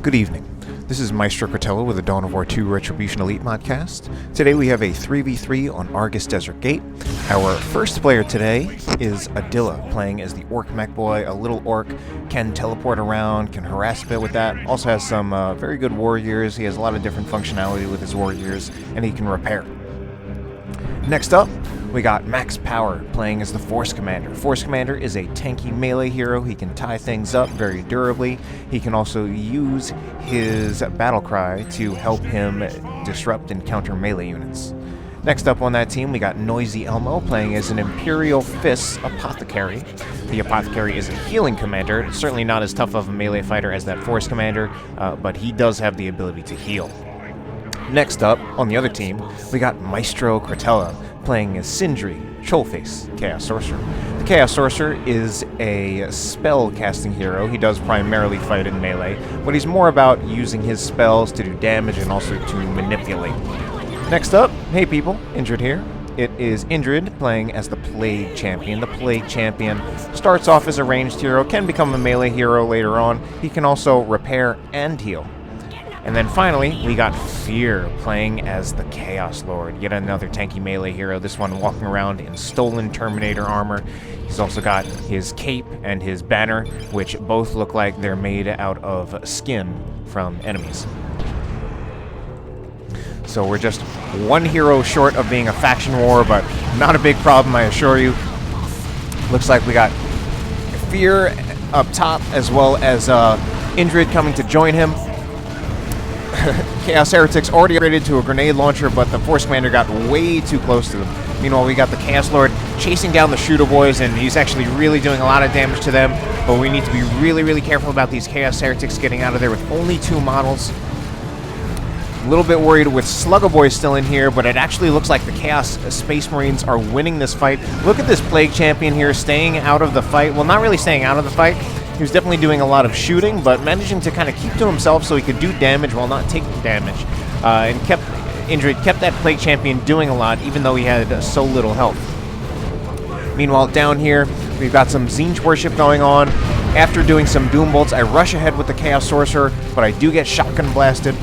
Good evening. This is Maestro Cretella with the Dawn of War 2 Retribution Elite modcast. Today we have a 3v3 on Argus Desert Gate. Our first player today is Adila, playing as the Orc Mekboy, a little orc, can teleport around, can harass a bit with that, also has some very good war gears. He has a lot of different functionality with his war gears, and he can repair. Next up, we got Max Power, playing as the Force Commander. Force Commander is a tanky melee hero. He can tie things up very durably. He can also use his battle cry to help him disrupt and counter melee units. Next up on that team, we got NoisyElmo, playing as an Imperial Fists Apothecary. The Apothecary is a healing commander, certainly not as tough of a melee fighter as that Force Commander, but he does have the ability to heal. Next up, on the other team, we got Maestro Cretella, playing as Indrid, Trollface, Chaos Sorcerer. The Chaos Sorcerer is a spell-casting hero. He does primarily fight in melee, but he's more about using his spells to do damage and also to manipulate. Next up, hey people, Indrid here. It is Indrid playing as the Plague Champion. The Plague Champion starts off as a ranged hero, can become a melee hero later on. He can also repair and heal. And then finally, we got Fear, playing as the Chaos Lord. Yet another tanky melee hero, this one walking around in stolen Terminator armor. He's also got his cape and his banner, which both look like they're made out of skin from enemies. So we're just one hero short of being a faction war, but not a big problem, I assure you. Looks like we got Fear up top, as well as Indrid coming to join him. Chaos Heretics already upgraded to a grenade launcher, but the Force Commander got way too close to them. Meanwhile, we got the Chaos Lord chasing down the Shooter Boys, and he's actually really doing a lot of damage to them, but we need to be really, really careful about these Chaos Heretics getting out of there with only 2 models. A little bit worried with Slugger Boy still in here, but it actually looks like the Chaos Space Marines are winning this fight. Look at this Plague Champion here staying out of the fight. Well, not really staying out of the fight. He was definitely doing a lot of shooting, but managing to kind of keep to himself so he could do damage while not taking damage. And Indrid kept that Plague Champion doing a lot, even though he had so little health. Meanwhile, down here, we've got some Tzeentch worship going on. After doing some Doom Bolts, I rush ahead with the Chaos Sorcerer, but I do get shotgun blasted.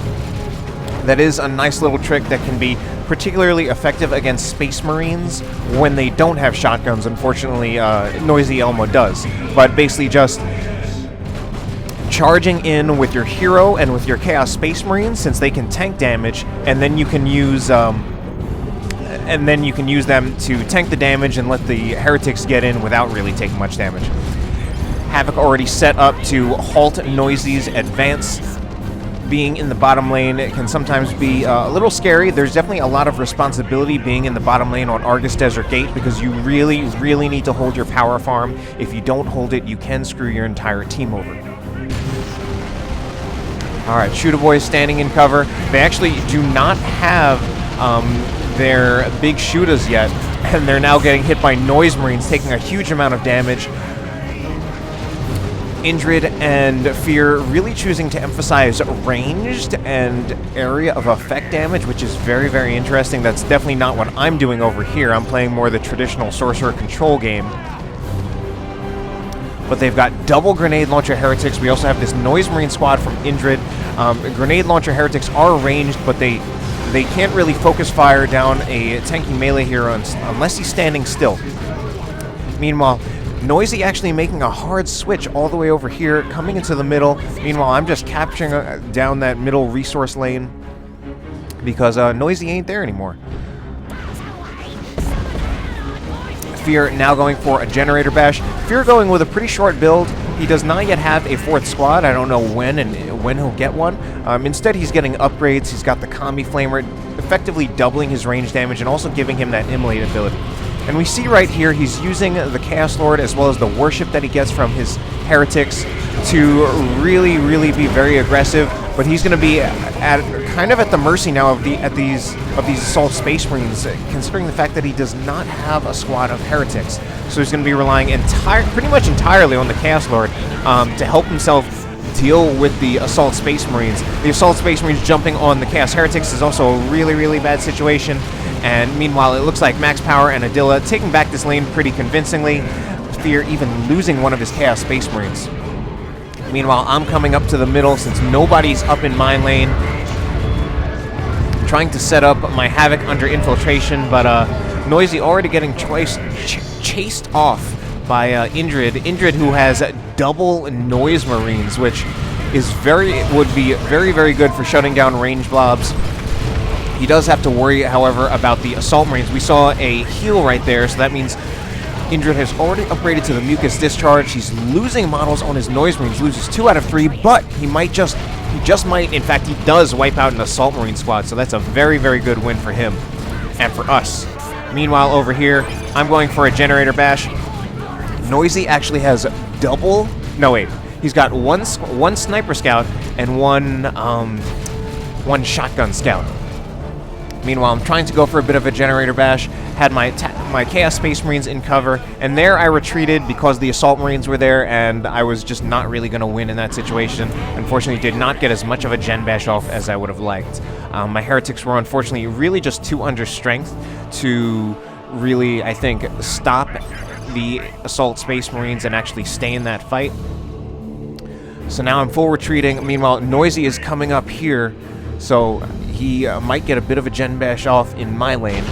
That is a nice little trick that can be particularly effective against Space Marines when they don't have shotguns. Unfortunately, NoisyElmo does. But basically just charging in with your hero and with your Chaos Space Marines, since they can tank damage, and then you can use them to tank the damage and let the heretics get in without really taking much damage. Havoc already set up to halt Noisy's advance. Being in the bottom lane, it can sometimes be a little scary. There's definitely a lot of responsibility being in the bottom lane on Argus Desert Gate, because you really, really need to hold your power farm. If you don't hold it, you can screw your entire team over. Alright, Shooter Boys standing in cover. They actually do not have their big shooters yet, and they're now getting hit by Noise Marines, taking a huge amount of damage. Indrid and Fear really choosing to emphasize ranged and area of effect damage, which is very, very interesting. That's definitely not what I'm doing over here. I'm playing more the traditional Sorcerer control game. But they've got double Grenade Launcher Heretics. We also have this Noise Marine squad from Indrid. Grenade Launcher Heretics are ranged, but they can't really focus fire down a tanky melee hero unless he's standing still. Meanwhile, Noisy actually making a hard switch all the way over here, coming into the middle. Meanwhile, I'm just capturing down that middle resource lane because Noisy ain't there anymore. Fear now going for a Generator Bash. Fear going with a pretty short build. He does not yet have a 4th squad. I don't know when he'll get one. Instead, he's getting upgrades. He's got the Combi Flamer, effectively doubling his range damage and also giving him that Immolate ability. And we see right here he's using the Chaos Lord as well as the worship that he gets from his heretics to really, really be very aggressive. But he's going to be kind of at the mercy now of these Assault Space Marines, considering the fact that he does not have a squad of heretics. So he's going to be relying pretty much entirely on the Chaos Lord to help himself deal with the Assault Space Marines. The Assault Space Marines jumping on the Chaos Heretics is also a really, really bad situation. And meanwhile, it looks like Max Power and Adila taking back this lane pretty convincingly. Fear even losing one of his Chaos Space Marines. Meanwhile, I'm coming up to the middle since nobody's up in my lane. I'm trying to set up my Havoc under infiltration, but Noisy already getting chased off by Indrid. Indrid, who has double Noise Marines, which is would be very, very good for shutting down range blobs. He does have to worry, however, about the Assault Marines. We saw a heal right there, so that means Indrid has already upgraded to the Mucus Discharge. He's losing models on his Noise Marines, loses 2 out of 3, but he just might, in fact, he does wipe out an Assault Marine squad, so that's a very, very good win for him and for us. Meanwhile, over here, I'm going for a Generator Bash. Noisy actually has double, no wait, he's got one Sniper Scout and one Shotgun Scout. Meanwhile, I'm trying to go for a bit of a Generator Bash, had my Chaos Space Marines in cover, and there I retreated because the Assault Marines were there, and I was just not really going to win in that situation. Unfortunately, did not get as much of a Gen Bash off as I would have liked. My Heretics were unfortunately really just too under strength to really, I think, stop the Assault Space Marines and actually stay in that fight. So now I'm full retreating. Meanwhile, Noisy is coming up here, so he might get a bit of a Gen Bash off in my lane.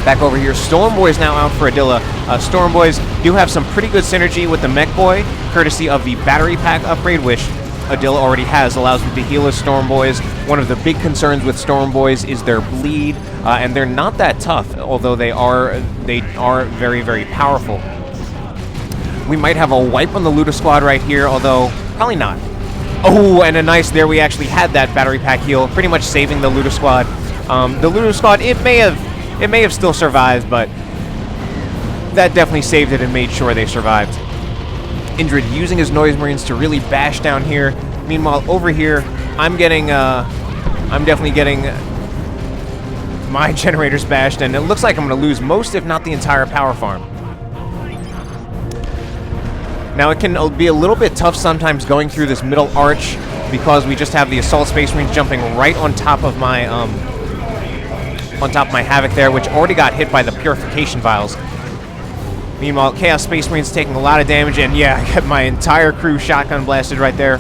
Back over here, Storm Boy's now out for Adila. Storm Boys do have some pretty good synergy with the Mekboy, courtesy of the Battery Pack upgrade, which Adila already has, allows me to heal his Storm Boys. One of the big concerns with Storm Boys is their bleed, and they're not that tough, although they are very, very powerful. We might have a wipe on the Luda squad right here, although probably not. Oh, and a nice, there we actually had that Battery Pack heal, pretty much saving the Luda squad. The Luda squad, it may have still survived, but that definitely saved it and made sure they survived. Indrid using his Noise Marines to really bash down here. Meanwhile, over here, I'm definitely getting my generators bashed, and it looks like I'm going to lose most, if not the entire power farm. Now, it can be a little bit tough sometimes going through this middle arch because we just have the Assault Space Marines jumping right on top of my Havoc there, which already got hit by the Purification Vials. Meanwhile, Chaos Space Marines taking a lot of damage, and yeah, I got my entire crew shotgun blasted right there.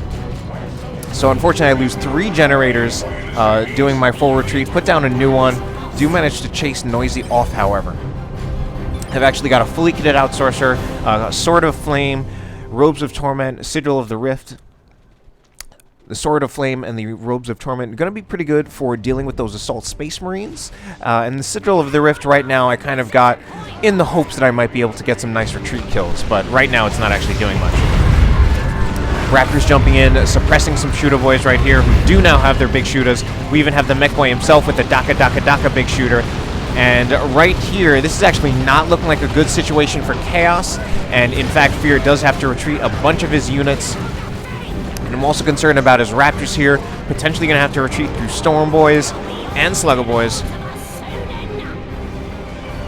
So unfortunately, I lose 3 generators doing my full retreat, put down a new one. Do manage to chase Noisy off, however. I've actually got a fully kitted out Sorcerer, Sword of Flame, Robes of Torment, Sigil of the Rift. The Sword of Flame and the Robes of Torment are going to be pretty good for dealing with those Assault Space Marines. And the Sigil of the Rift right now I kind of got in the hopes that I might be able to get some nice retreat kills, but right now it's not actually doing much. Raptors jumping in, suppressing some shooter boys right here who do now have their big shooters. We even have the Mekboy himself with the Daka big shooter. And right here, this is actually not looking like a good situation for Chaos, and in fact, Fear does have to retreat a bunch of his units. And I'm also concerned about his Raptors here, potentially going to have to retreat through Storm Boys and Slugger Boys.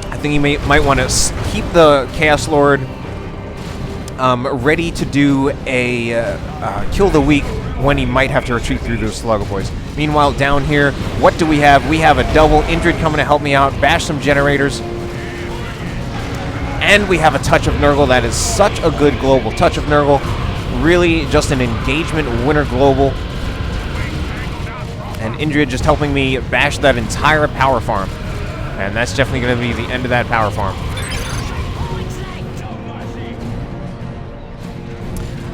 I think he might want to keep the Chaos Lord ready to do a kill the weak when he might have to retreat through those Slugger Boys. Meanwhile, down here, what do we have? We have a double Indrid coming to help me out, bash some generators. And we have a Touch of Nurgle. That is such a good global. Touch of Nurgle, really just an engagement winner global. And Indrid just helping me bash that entire power farm. And that's definitely going to be the end of that power farm.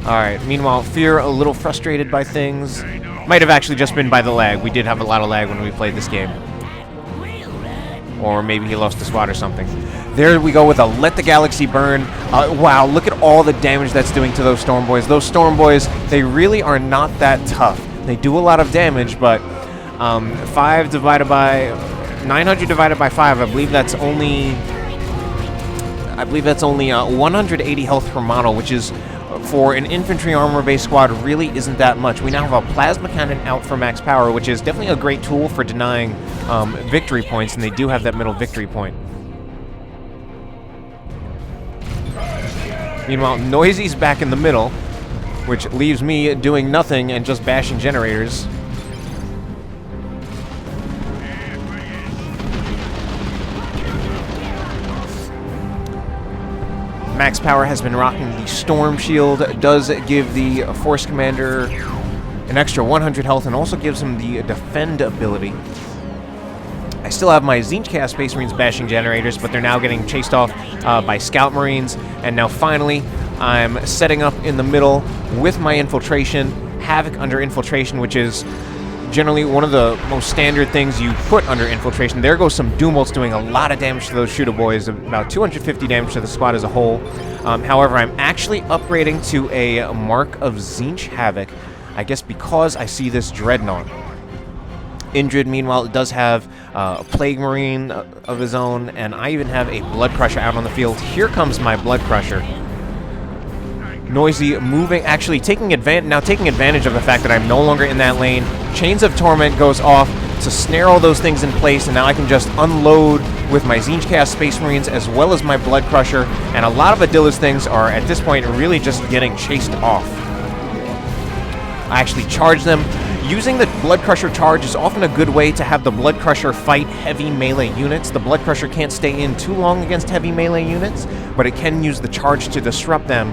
Alright, meanwhile, Fear a little frustrated by things. Might have actually just been by the lag. We did have a lot of lag when we played this game. Or maybe he lost the squad or something. There we go with a Let the Galaxy Burn. Wow, look at all the damage that's doing to those Storm Boys. Those Storm Boys, they really are not that tough. They do a lot of damage, but 900 divided by 5, I believe that's only 180 health per model, which is, for an infantry armor-based squad, really isn't that much. We now have a Plasma Cannon out for max power, which is definitely a great tool for denying victory points, and they do have that middle victory point. Meanwhile, Noisy's back in the middle, which leaves me doing nothing and just bashing generators. Max Power has been rocking the Storm Shield. It does give the Force Commander an extra 100 health and also gives him the Defend ability. I still have my Tzeentch Space Marines bashing generators, but they're now getting chased off by Scout Marines. And now finally, I'm setting up in the middle with my Infiltration, Havoc under Infiltration, which is generally one of the most standard things you put under Infiltration. There goes some Doom Bolts doing a lot of damage to those shooter boys, about 250 damage to the squad as a whole. However, I'm actually upgrading to a Mark of Tzeentch Havoc, I guess because I see this Dreadnought. Indrid, meanwhile, does have a Plague Marine of his own, and I even have a Blood Crusher out on the field. Here comes my Blood Crusher. Noisy moving, actually taking advantage of the fact that I'm no longer in that lane. Chains of Torment goes off to snare all those things in place, and now I can just unload with my Tzeentch Space Marines as well as my Blood Crusher, and a lot of Adila's things are at this point really just getting chased off. I actually charge them. Using the Blood Crusher charge is often a good way to have the Blood Crusher fight heavy melee units. The Blood Crusher can't stay in too long against heavy melee units, but it can use the charge to disrupt them,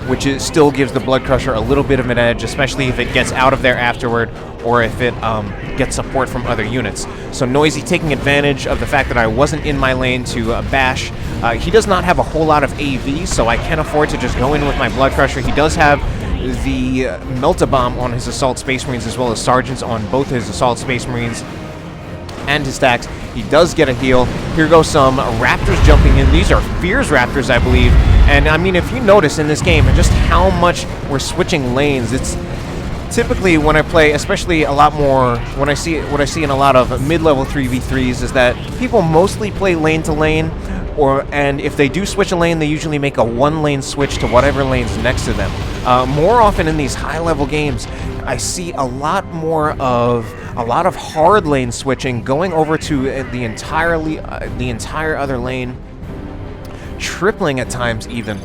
which still gives the Blood Crusher a little bit of an edge, especially if it gets out of there afterward or if it gets support from other units. So Noisy taking advantage of the fact that I wasn't in my lane to bash. He does not have a whole lot of AV, so I can afford to just go in with my Blood Crusher. He does have the Melt-A-Bomb on his Assault Space Marines as well as Sergeants on both his Assault Space Marines and his stacks. He does get a heal. Here goes some Raptors jumping in. These are Fears Raptors, I believe. And I mean, if you notice in this game just how much we're switching lanes, it's typically when I play, especially a lot more, what I see in a lot of mid-level 3v3s is that people mostly play lane to lane, and if they do switch a lane, they usually make a one-lane switch to whatever lane's next to them. More often in these high-level games, I see a lot of hard lane switching, going over to the entire other lane, tripling at times even.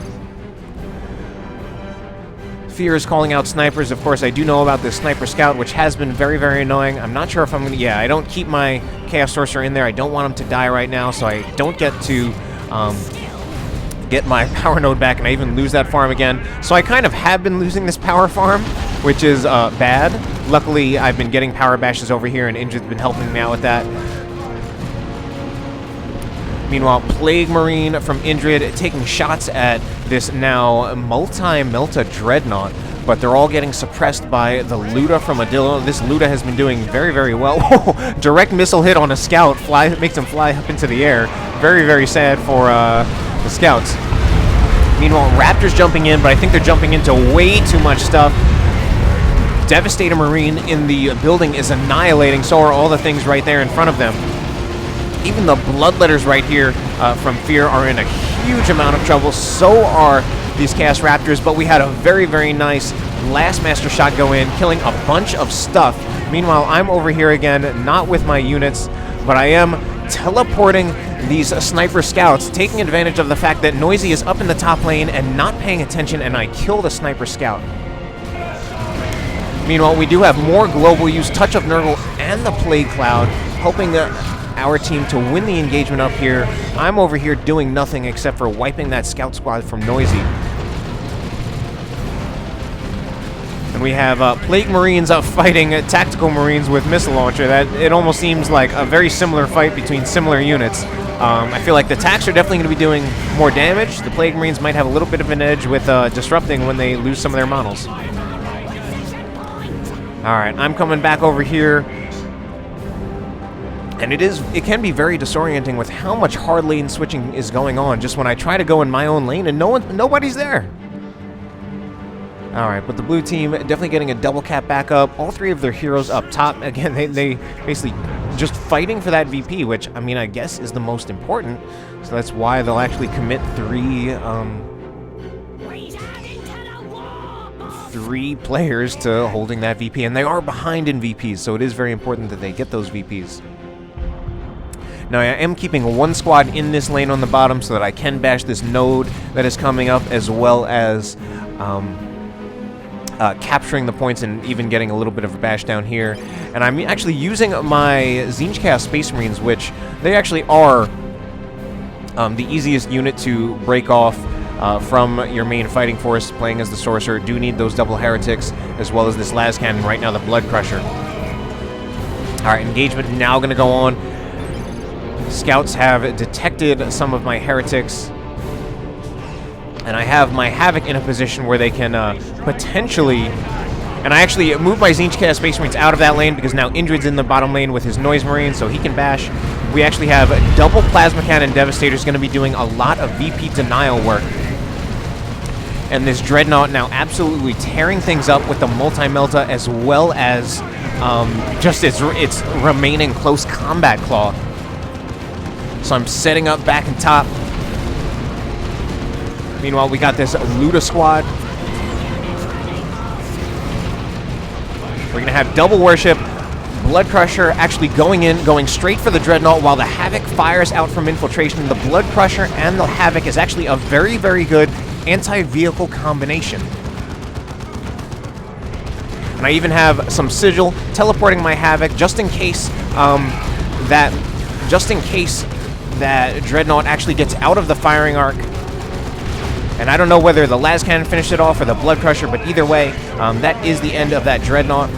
Fear is calling out snipers. Of course, I do know about this Sniper Scout, which has been very, very annoying. I'm not sure if I'm going to... Yeah, I don't keep my Chaos Sorcerer in there. I don't want him to die right now, so I don't get to get my power node back, and I even lose that farm again. So I kind of have been losing this power farm, which is bad. Luckily, I've been getting power bashes over here, and Indrid's been helping me out with that. Meanwhile, Plague Marine from Indrid taking shots at this now multi-Melta Dreadnought, but they're all getting suppressed by the Luda from Adila. This Luda has been doing very, very well. Direct missile hit on a Scout makes him fly up into the air. Very, very sad for the Scouts. Meanwhile, Raptors jumping in, but I think they're jumping into way too much stuff. Devastator Marine in the building is annihilating, so are all the things right there in front of them. Even the Bloodletters right here from Fear are in a huge amount of trouble. So are these Chaos Raptors, but we had a very, very nice last Master Shot go in, killing a bunch of stuff. Meanwhile, I'm over here again, not with my units, but I am teleporting these Sniper Scouts, taking advantage of the fact that Noisy is up in the top lane and not paying attention, and I kill the Sniper Scout. Meanwhile, we do have more global use, Touch of Nurgle and the Plague Cloud, helping our team to win the engagement up here. I'm over here doing nothing except for wiping that Scout squad from Noisy. And we have Plague Marines fighting Tactical Marines with Missile Launcher. It almost seems like a very similar fight between similar units. I feel like the Tacs are definitely going to be doing more damage. The Plague Marines might have a little bit of an edge with disrupting when they lose some of their models. Alright, I'm coming back over here. And it can be very disorienting with how much hard lane switching is going on just when I try to go in my own lane and nobody's there. Alright, but the blue team definitely getting a double cap back up. All three of their heroes up top. Again, they basically just fighting for that VP, which, I mean, I guess is the most important. So that's why they'll actually commit three players to holding that VP. And they are behind in VPs, so it is very important that they get those VPs. Now, I am keeping one squad in this lane on the bottom so that I can bash this node that is coming up, as well as capturing the points and even getting a little bit of a bash down here. And I'm actually using my Tzeentch Space Marines, which they actually are The easiest unit to break off from your main fighting force playing as the Sorcerer. Do need those double heretics as well as this las cannon, right now the Blood Crusher. Alright, engagement now going to go on. Scouts have detected some of my heretics. And I have my Havoc in a position where they can potentially... And I actually moved my Tzeentch Chaos Space Marines out of that lane because now Indrid's in the bottom lane with his Noise Marine, so he can bash. We actually have double Plasma Cannon Devastators going to be doing a lot of VP denial work. And this Dreadnought now absolutely tearing things up with the Multi-Melta as well as just its remaining close combat claw. So I'm setting up back and top. Meanwhile, we got this Luda squad. We're going to have double worship. Blood Crusher actually going straight for the Dreadnought while the Havoc fires out from infiltration. The Blood Crusher and the Havoc is actually a very, very good anti-vehicle combination. And I even have some Sigil teleporting my Havoc just in case that Dreadnought actually gets out of the firing arc. And I don't know whether the las cannon finished it off or the Blood Crusher, but either way, that is the end of that Dreadnought.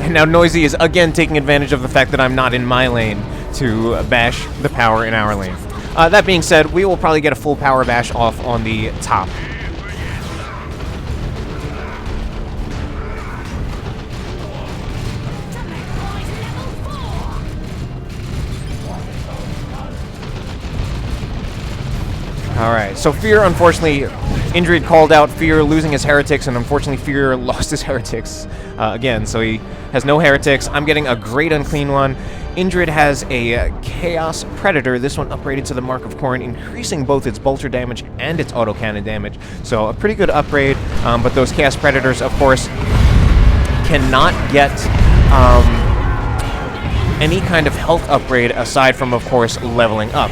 And now Noisy is again taking advantage of the fact that I'm not in my lane to bash the power in our lane. That being said, we will probably get a full power bash off on the top. Alright, so Fear, unfortunately, Indrid called out Fear losing his heretics, and unfortunately Fear lost his heretics again, so he has no heretics. I'm getting a great unclean one. Indrid has a Chaos Predator, this one upgraded to the Mark of Khorne, increasing both its bolter damage and its autocannon damage. So a pretty good upgrade, but those Chaos Predators, of course, cannot get any kind of health upgrade aside from, of course, leveling up.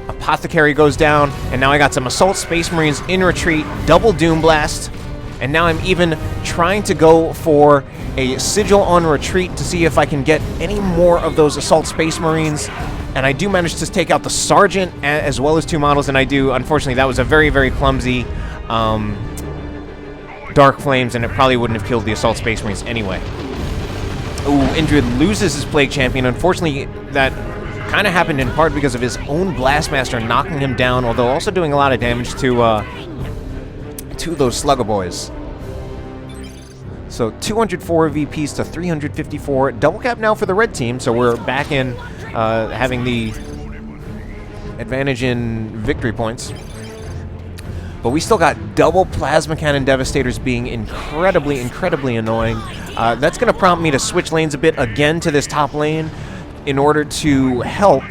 Apothecary goes down, and now I got some Assault Space Marines in retreat, double Doom Blast, and now I'm even trying to go for a Sigil on retreat to see if I can get any more of those Assault Space Marines, and I do manage to take out the Sergeant as well as 2 models, and I do. Unfortunately, that was a very, very clumsy Dark Flames, and it probably wouldn't have killed the Assault Space Marines anyway. Ooh, Indrid loses his Plague Champion. Unfortunately, that kind of happened in part because of his own Blastmaster knocking him down, although also doing a lot of damage to those Slugger Boys. So 204 VPs to 354. Double cap now for the red team, so we're back in having the advantage in victory points. But we still got double Plasma Cannon Devastators being incredibly, incredibly annoying. That's going to prompt me to switch lanes a bit again to this top lane in order to help,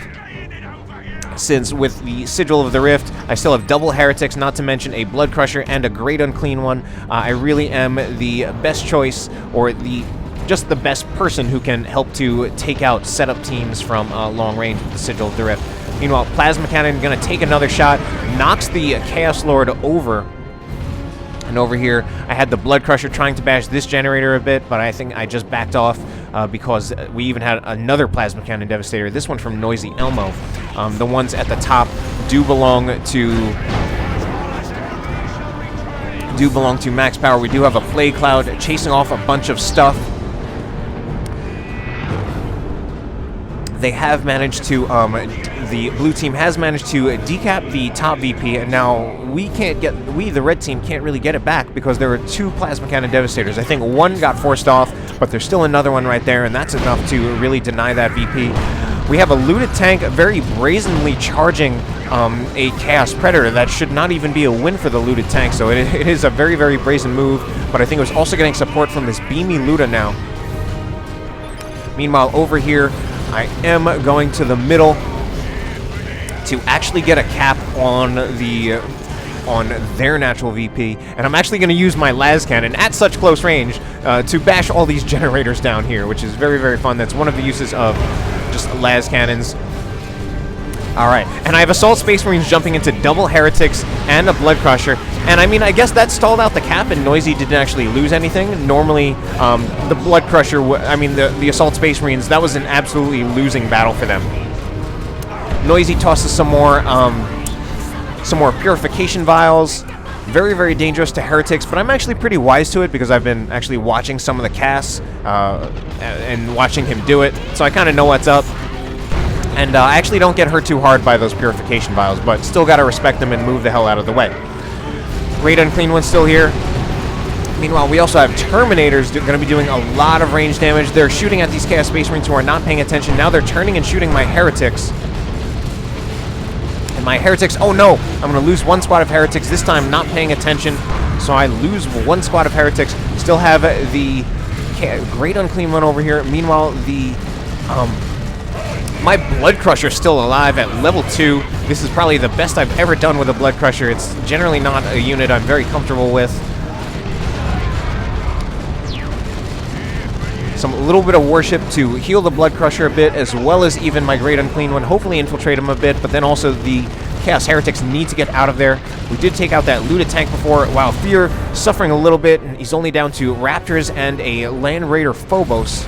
since with the Sigil of the Rift, I still have double Heretics, not to mention a Blood Crusher and a Great Unclean one. I really am the best choice, or just the best person who can help to take out setup teams from long range with the Sigil of the Rift. Meanwhile, Plasma Cannon going to take another shot, knocks the Chaos Lord over. And over here, I had the Blood Crusher trying to bash this generator a bit, but I think I just backed off because we even had another Plasma Cannon Devastator, this one from NoisyElmo. The ones at the top do belong to max power. We do have a Plague Cloud chasing off a bunch of stuff. They have managed to, the blue team has managed to decap the top VP, and now we, the red team, can't really get it back because there are 2 Plasma Cannon Devastators. I think one got forced off, but there's still another one right there, and that's enough to really deny that VP. We have a looted tank very brazenly charging a Chaos Predator. That should not even be a win for the looted tank, so it is a very, very brazen move, but I think it was also getting support from this beamy Luda now. Meanwhile, over here, I am going to the middle to actually get a cap on their natural VP, and I'm actually going to use my las cannon at such close range to bash all these generators down here, which is very, very fun. That's one of the uses of just las cannons. Alright, and I have Assault Space Marines jumping into double Heretics and a Blood Crusher. And I mean, I guess that stalled out the cap and Noisy didn't actually lose anything. Normally, the Blood Crusher, the Assault Space Marines, that was an absolutely losing battle for them. Noisy tosses some more Purification Vials. Very, very dangerous to Heretics, but I'm actually pretty wise to it because I've been actually watching some of the casts and watching him do it, so I kind of know what's up. And I actually don't get hurt too hard by those Purification Vials, but still got to respect them and move the hell out of the way. Great Unclean One's still here. Meanwhile, we also have Terminators going to be doing a lot of range damage. They're shooting at these Chaos Space Marines who are not paying attention. Now they're turning and shooting my Heretics. And my Heretics, oh no! I'm going to lose one squad of Heretics, this time not paying attention. So I lose one squad of Heretics. Still have the Great Unclean One over here. Meanwhile, my Blood Crusher is still alive at level 2. This is probably the best I've ever done with a Blood Crusher. It's generally not a unit I'm very comfortable with. A little bit of worship to heal the Blood Crusher a bit, as well as even my Great Unclean One, hopefully infiltrate him a bit, but then also the Chaos Heretics need to get out of there. We did take out that looted tank before, while Fear suffering a little bit. He's only down to Raptors and a Land Raider Phobos.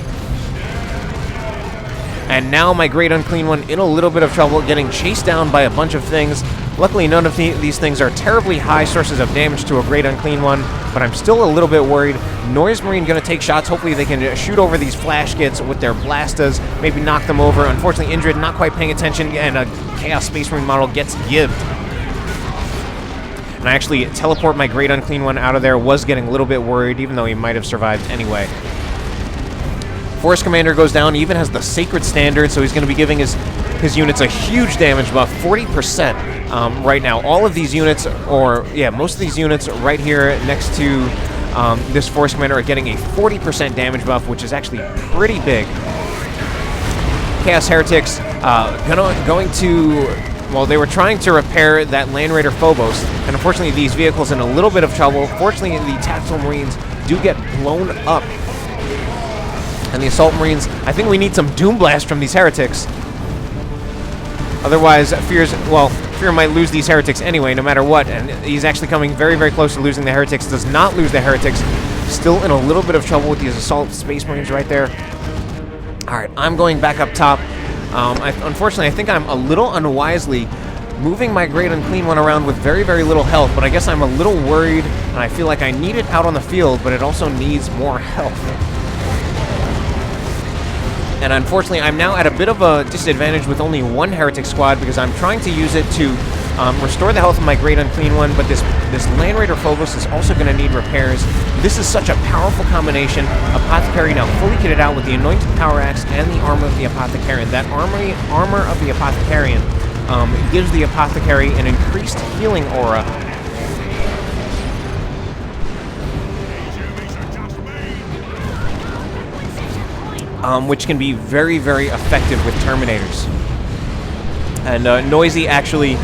And now my Great Unclean One in a little bit of trouble, getting chased down by a bunch of things. Luckily, none of these things are terribly high sources of damage to a Great Unclean One, but I'm still a little bit worried. Noise Marine going to take shots. Hopefully they can shoot over these flash kits with their blastas, maybe knock them over. Unfortunately, Indrid not quite paying attention, and a Chaos Space Marine model gets gibbed. And I actually teleport my Great Unclean One out of there. Was getting a little bit worried, even though he might have survived anyway. Force Commander goes down, even has the Sacred Standard, so he's going to be giving his units a huge damage buff, 40% right now. All of these units, most of these units right here next to this Force Commander are getting a 40% damage buff, which is actually pretty big. Chaos Heretics going to... Well, they were trying to repair that Land Raider Phobos, and unfortunately these vehicles in a little bit of trouble. Fortunately, the Tactical Marines do get blown up. And the Assault Marines, I think we need some Doom Blast from these Heretics. Otherwise, Fear might lose these Heretics anyway, no matter what. And he's actually coming very, very close to losing the Heretics. Does not lose the Heretics. Still in a little bit of trouble with these Assault Space Marines right there. Alright, I'm going back up top. Unfortunately, I think I'm a little unwisely moving my Great Unclean One around with very, very little health. But I guess I'm a little worried, and I feel like I need it out on the field, but it also needs more health. And unfortunately, I'm now at a bit of a disadvantage with only one Heretic squad because I'm trying to use it to restore the health of my Great Unclean One, but this Land Raider Phobos is also going to need repairs. This is such a powerful combination. Apothecary now fully kitted out with the Anointed Power Axe and the Armor of the Apothecarian. That Armor of the Apothecarian gives the Apothecary an increased healing aura. Which can be very, very effective with Terminators. And Noisy actually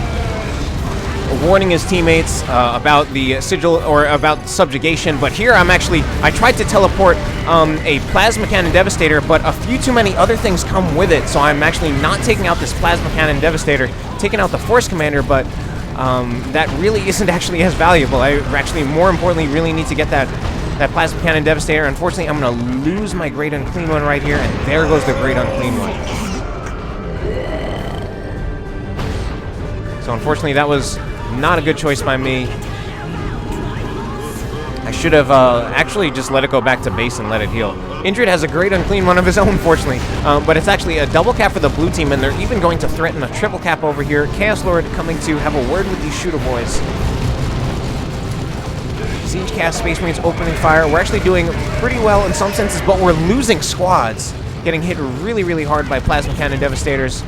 warning his teammates about the sigil, or about subjugation, but here I tried to teleport a Plasma Cannon Devastator, but a few too many other things come with it, so I'm actually not taking out this Plasma Cannon Devastator, taking out the Force Commander, but that really isn't actually as valuable. I actually, more importantly, really need to get that Plasma Cannon Devastator. Unfortunately, I'm going to lose my Great Unclean One right here, and there goes the Great Unclean One. So unfortunately, that was not a good choice by me. I should have actually just let it go back to base and let it heal. Indrid has a Great Unclean One of his own, fortunately, but it's actually a double cap for the blue team, and they're even going to threaten a triple cap over here. Chaos Lord coming to have a word with these shooter boys. Siege Chaos Space Marines opening fire. We're actually doing pretty well in some senses, but we're losing squads. Getting hit really, really hard by Plasma Cannon Devastators.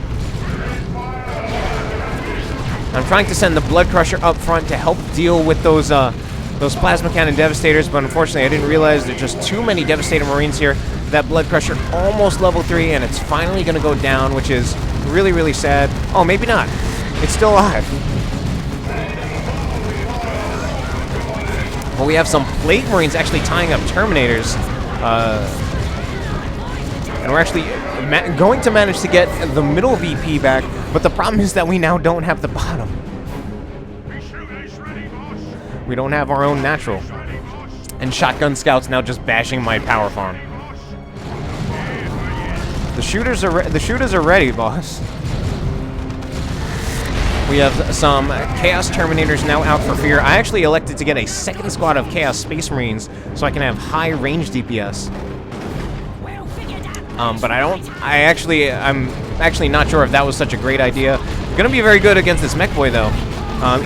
I'm trying to send the Blood Crusher up front to help deal with those Plasma Cannon Devastators, but unfortunately I didn't realize there's just too many Devastator Marines here. That Blood Crusher almost level 3, and it's finally going to go down, which is really, really sad. Oh, maybe not. It's still alive. But we have some Plate Marines actually tying up Terminators. And we're actually going to manage to get the middle VP back. But the problem is that we now don't have the bottom. We don't have our own natural. And shotgun scouts now just bashing my power farm. The shooters are ready, boss. We have some Chaos Terminators now out for fear. I actually elected to get a second squad of Chaos Space Marines so I can have high range DPS. But I'm actually not sure if that was such a great idea. Gonna be very good against this Mekboy though.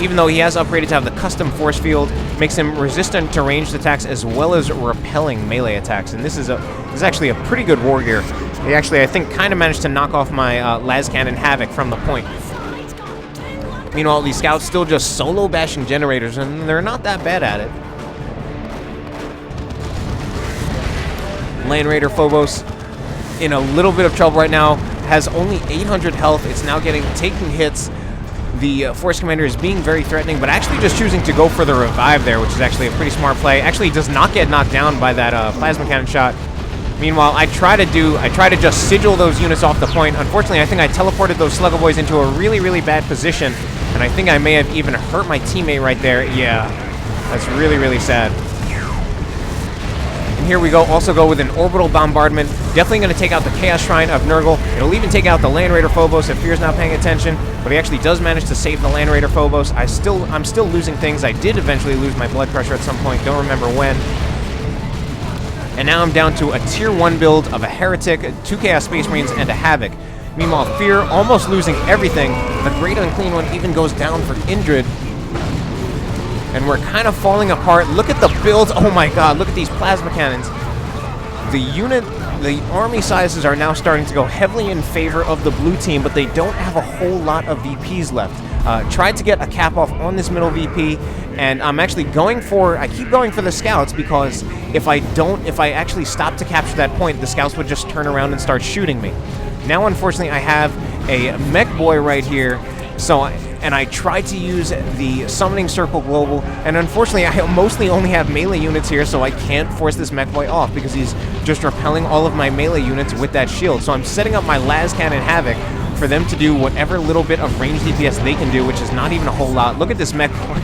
Even though he has upgraded to have the custom force field, makes him resistant to ranged attacks as well as repelling melee attacks. And this is actually a pretty good war gear. He actually, I think, kind of managed to knock off my las cannon Havoc from the point. Meanwhile, these scouts still just solo bashing generators, and they're not that bad at it. Land Raider Phobos in a little bit of trouble right now. Has only 800 health. It's now taking hits. The Force Commander is being very threatening, but actually just choosing to go for the revive there, which is actually a pretty smart play. Actually does not get knocked down by that plasma cannon shot. Meanwhile, I try to just sigil those units off the point. Unfortunately, I think I teleported those Sluggo Boys into a really, really bad position, and I think I may have even hurt my teammate right there. Yeah, that's really, really sad. And here we go, also go with an orbital bombardment. Definitely going to take out the Chaos Shrine of Nurgle. It'll even take out the Land Raider Phobos if Fear's not paying attention, but he actually does manage to save the Land Raider Phobos. I'm still losing things. I did eventually lose my blood pressure at some point, don't remember when. And now I'm down to a tier 1 build of a Heretic, 2 Chaos Space Marines, and a Havoc. Meanwhile, Fear almost losing everything. The Great Unclean One even goes down for Indrid. And we're kind of falling apart. Look at the builds. Oh my god, look at these plasma cannons. The army sizes are now starting to go heavily in favor of the blue team, but they don't have a whole lot of VPs left. Tried to get a cap off on this middle VP, and I'm actually I keep going for the scouts, because if I actually stop to capture that point, the scouts would just turn around and start shooting me. Now, unfortunately, I have a Mekboy right here, and I tried to use the Summoning Circle Global, and unfortunately I mostly only have melee units here, so I can't force this Mekboy off because he's just repelling all of my melee units with that shield. So I'm setting up my las cannon Havoc for them to do whatever little bit of range DPS they can do, which is not even a whole lot. Look at this Mekboy.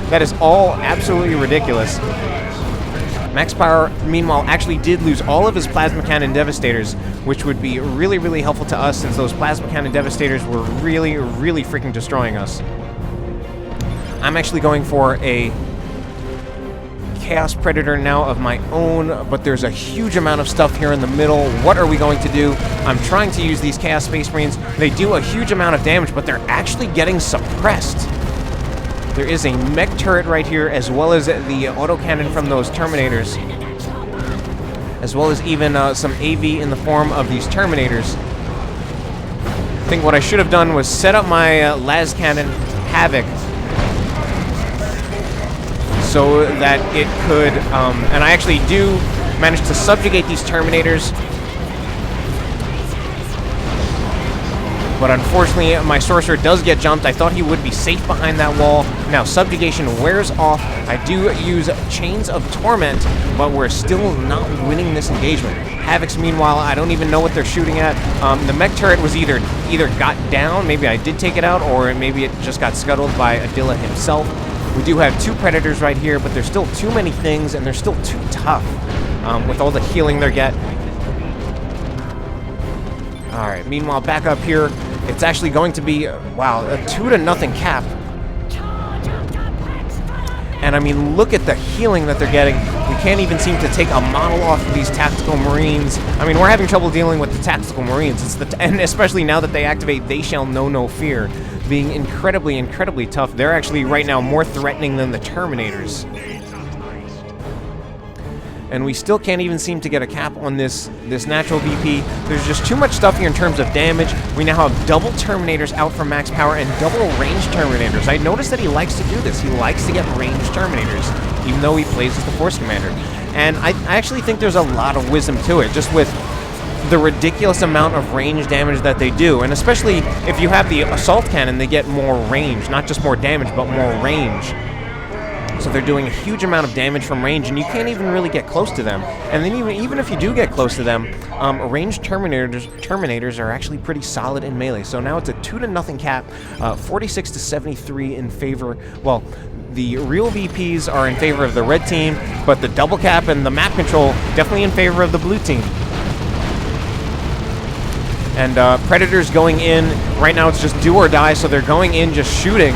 That is all absolutely ridiculous. Max Power, meanwhile, actually did lose all of his Plasma Cannon Devastators, which would be really, really helpful to us since those Plasma Cannon Devastators were really, really freaking destroying us. I'm actually going for a Chaos Predator now of my own, but there's a huge amount of stuff here in the middle. What are we going to do? I'm trying to use these Chaos Space Marines. They do a huge amount of damage, but they're actually getting suppressed. There is a mech turret right here, as well as the autocannon from those Terminators, as well as even some AV in the form of these Terminators. I think what I should have done was set up my las cannon Havoc so that it could, and I actually do manage to subjugate these Terminators. But unfortunately, my Sorcerer does get jumped. I thought he would be safe behind that wall. Now, subjugation wears off. I do use Chains of Torment, but we're still not winning this engagement. Havocs, meanwhile, I don't even know what they're shooting at. The mech turret was either got down, maybe I did take it out, or maybe it just got scuttled by Adila himself. We do have 2 Predators right here, but there's still too many things, and they're still too tough with all the healing they get. All right, meanwhile, back up here, it's actually going to be, wow, a 2-0 cap. And I mean, look at the healing that they're getting. We can't even seem to take a model off of these Tactical Marines. I mean, we're having trouble dealing with the Tactical Marines. And especially now that they activate They Shall Know No Fear, being incredibly, incredibly tough. They're actually right now more threatening than the Terminators. And we still can't even seem to get a cap on this natural VP. There's just too much stuff here in terms of damage. We now have double Terminators out for max power and double range Terminators. I noticed that he likes to do this. He likes to get range Terminators, even though he plays as the Force Commander. And I actually think there's a lot of wisdom to it, just with the ridiculous amount of range damage that they do. And especially if you have the Assault Cannon, they get more range. Not just more damage, but more range. so they're doing a huge amount of damage from range, and you can't even really get close to them. And then even if you do get close to them, ranged Terminators are actually pretty solid in melee. So now it's a 2-0 cap, 46 to 73 in favor. Well, the real VPs are in favor of the red team, but the double cap and the map control definitely in favor of the blue team. And Predators going in, right now it's just do or die, so they're going in just shooting.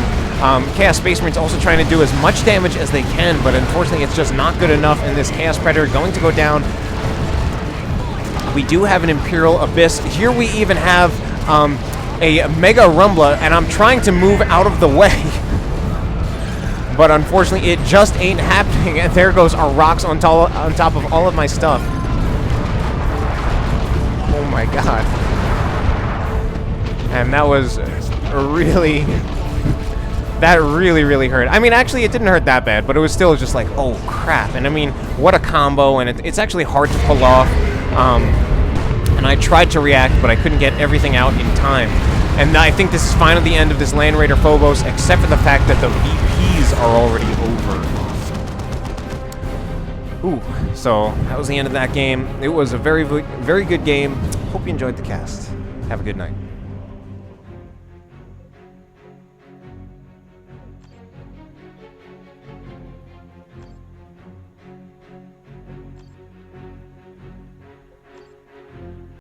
Chaos Space Marine's also trying to do as much damage as they can, but unfortunately it's just not good enough, and this Chaos Predator going to go down. We do have an Imperial Abyss. Here we even have a Mega Rumbler, and I'm trying to move out of the way. But unfortunately, it just ain't happening, and there goes our rocks on top of all of my stuff. Oh my god. And that was really... that really hurt. I mean, actually, it didn't hurt that bad, but it was still just like, oh crap. And I mean, what a combo, and it's actually hard to pull off. And I tried to react, but I couldn't get everything out in time. And I think this is finally the end of this Land Raider Phobos, except for the fact that the VPs are already over. Ooh, so that was the end of that game. It was a very good game. Hope you enjoyed the cast. Have a good night.